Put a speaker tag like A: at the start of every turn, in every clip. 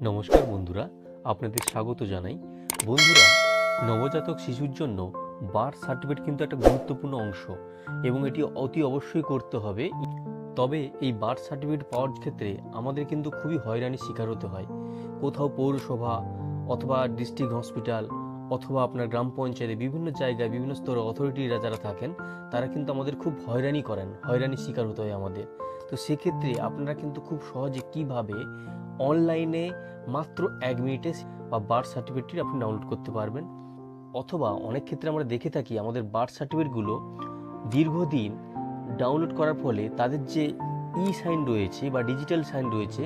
A: নমস্কার বন্ধুরা, আপনাদের স্বাগত জানাই। বন্ধুরা, নবজাতক শিশুর জন্য বার্থ সার্টিফিকেট কিন্তু একটা গুরুত্বপূর্ণ অংশ এবং এটি অতি অবশ্যই করতে হবে। তবে এই বার্থ সার্টিফিকেট পাওয়ার ক্ষেত্রে আমাদের কিন্তু খুবই হয়রানির শিকার হতে হয়। কোথাও পৌরসভা অথবা ডিস্ট্রিক্ট হসপিটাল অথবা আপনার গ্রাম পঞ্চায়েতে বিভিন্ন জায়গায় বিভিন্ন স্তরে অথরিটিরা যারা থাকেন তারা কিন্তু আমাদের খুব হয়রানির শিকার হতে হয় আমাদের। তো সেক্ষেত্রে আপনারা কিন্তু খুব সহজে কিভাবে অনলাইনে মাত্র 1 মিনিটে বা বার্থ সার্টিফিকেটটি আপনি ডাউনলোড করতে পারবেন। অথবা অনেক ক্ষেত্রে আমরা দেখে থাকি আমাদের বার্থ সার্টিফিকেটগুলো দীর্ঘদিন ডাউনলোড করার ফলে তাদের যে সাইন রয়েছে বা ডিজিটাল সাইন রয়েছে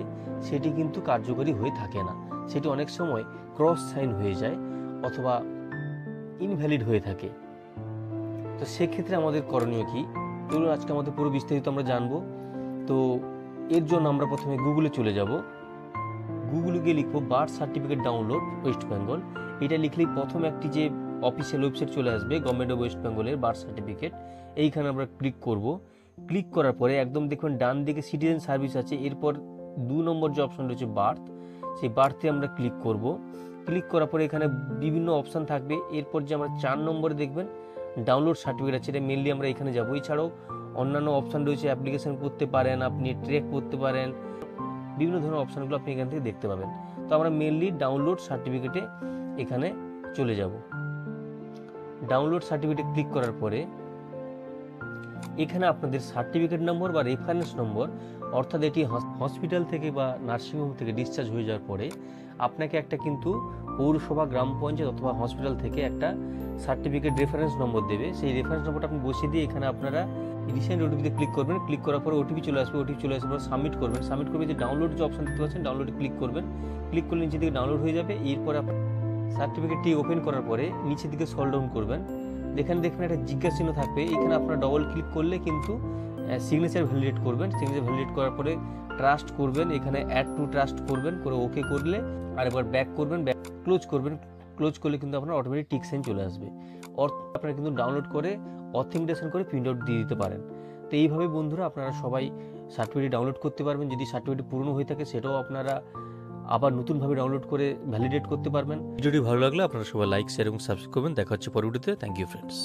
A: সেটি কিন্তু কার্যকরী হয়ে থাকে না, সেটি অনেক সময় ক্রস সাইন হয়ে যায় অথবা ইনভ্যালিড হয়ে থাকে। তো সেক্ষেত্রে আমাদের করণীয় কি, চলুন আজকে আমাদের পুরো বিস্তারিত আমরা জানবো। তো এর জন্য আমরা প্রথমে গুগলে চলে যাব। গুগলে গিয়ে লিখবো birth certificate download West Bengal. এটা লিখলেই প্রথম একটি যে অফিসিয়াল ওয়েবসাইট চলে আসবে গভর্নমেন্ট অফ ওয়েস্ট বেঙ্গলের বার্থ সার্টিফিকেট। এইখানে আমরা ক্লিক করব। ক্লিক করার পরে একদম দেখবেন ডান দিকে সিটিজেন সার্ভিস আছে, এরপর 2 নম্বর যে অপশন রয়েছে বার্থ, সেই বার্থে আমরা ক্লিক করব। ক্লিক করার পরে এখানে বিভিন্ন অপশান থাকবে। এরপর যে আমরা 4 নম্বরে দেখবেন ডাউনলোড সার্টিফিকেট আছে, এটা মেনলি আমরা এখানে যাবো। এছাড়াও অন্যান্য অপশান রয়েছে, অ্যাপ্লিকেশন করতে পারেন, আপনি ট্র্যাক করতে পারেন, বিভিন্ন ধরনের অপশানগুলো আপনি এখান থেকে দেখতে পাবেন। তো আমরা মেনলি ডাউনলোড সার্টিফিকেটে এখানে চলে যাব। ডাউনলোড সার্টিফিকেটে ক্লিক করার পরে এখানে আপনাদের সার্টিফিকেট নম্বর বা রেফারেন্স নম্বর, অর্থাৎ এটি হসপিটাল থেকে বা নার্সিংহোম থেকে ডিসচার্জ হয়ে যাওয়ার পরে আপনাকে একটা কিন্তু পৌরসভা, গ্রাম পঞ্চায়েত অথবা হসপিটাল থেকে একটা সার্টিফিকেট রেফারেন্স নম্বর দেবে। সেই রেফারেন্স নম্বরটা আপনি বসিয়ে দিয়ে এখানে আপনারা রিসেন্ট ওটিপিতে ক্লিক করবেন। ক্লিক করার পরে ওটিপি চলে আসবে। ওটিপি চলে আসার পর সাবমিট করবেন। সাবমিট করবে যে ডাউনলোড যে অপশন দেখতে পাচ্ছেন, ডাউনলোডে ক্লিক করবেন। ক্লিক করলে নিচে দিকে ডাউনলোড হয়ে যাবে। এরপর সার্টিফিকেটটি ওপেন করার পরে নিচের দিকে স্ক্রল ডাউন করবেন। এখানে দেখবেন একটা জিজ্ঞাসা চিহ্ন থাকবে, এখানে আপনারা ডবল ক্লিক করলে কিন্তু সিগনেচার ভ্যালিডেট করবেন। সিগনেচার ভ্যালিডেট করার পরে ট্রাস্ট করবেন, এখানে অ্যাড টু ট্রাস্ট করবেন, করে ওকে করলে আরেকবার ব্যাক করবেন, ব্যাক ক্লোজ করবেন। ক্লোজ করলে কিন্তু আপনার অটোমেটিক টিক সাইন চলে আসবে। আপনারা কিন্তু ডাউনলোড করে অথেন্টিকেশন করে প্রিন্ট আউট দিয়ে দিতে পারেন। তো এইভাবে বন্ধুরা আপনারা সবাই সার্টিফিকেট ডাউনলোড করতে পারবেন। যদি সার্টিফিকেট পুরনো হয়ে থাকে সেটাও আপনারা আবার নতুনভাবে ডাউনলোড করে ভ্যালিডেট করতে পারবেন। ভিডিওটি ভালো লাগলে আপনারা সবাই লাইক, শেয়ার এবং সাবস্ক্রাইব করবেন। দেখা হচ্ছে পরবর্তীতে। Thank you friends.